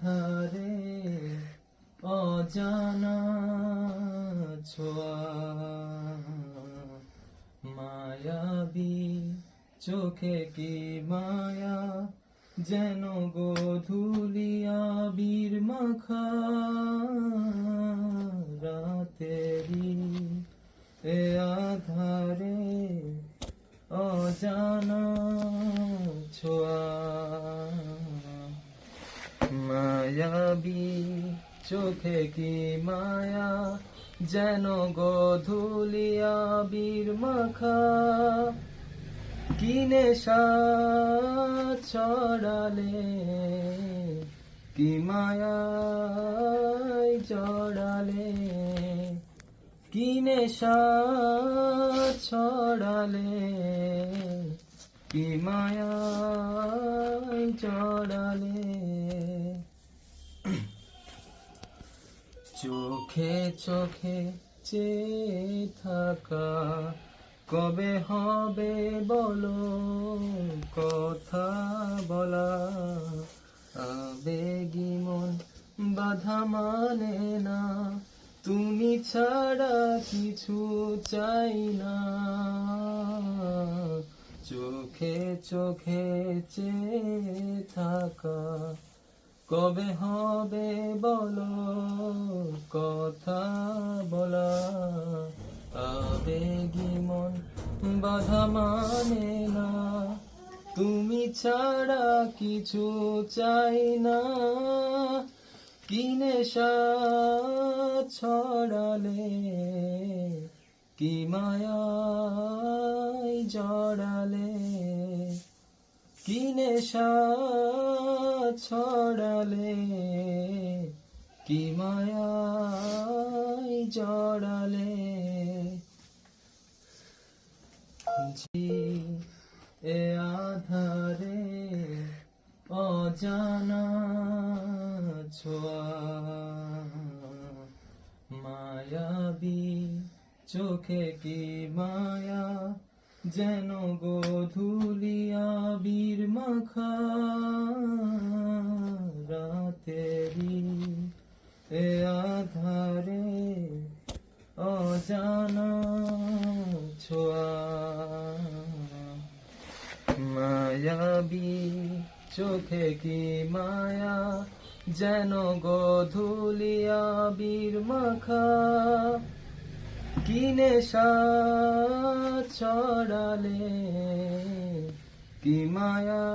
আধারে অজানা ছোঁয়া, মায়াবী চোখে কি মায়া, যেন গোধূলি আবির মাখা রাতেরি এ আধারে অজানা ছোঁয়া, মায়াবী চোখে কি মায়া, যেন গোধূলি আবির মাখা, কি নেশা ছড়ালে, কি মায়ায় জড়ালে, কি নেশা ছড়ালে, কি মায়ায় জড়ালে। চোখে চোখে চেয়ে থাকা, কবে হবে বলো কথা বলা, আবেগী মন বাধা মানে না, তুমি ছাড়া কিছু চাই না। চোখে চোখে চেয়ে থাকা, কবে হবে বলো কথা বলা, আবেগী মন বাধা মানে না, তুমি ছাড়া কিছু চাই না। কি নেশা ছড়ালে, কি মায়ায় জড়ালে, কি নেশা ছড়ালে, কি মায়ায় জড়ালে। এ আধারে অজানা ছোঁয়া, মায়াবী চোখে কি মায়া, যেন গোধূলি আবির মাখা রাতেরি এ আধারে অজানা ছোঁয়া, মায়াবী চোখে কি মায়া, যেন গোধূলি আবির মাখা, কি নেশা ছড়ালে, কি মায়া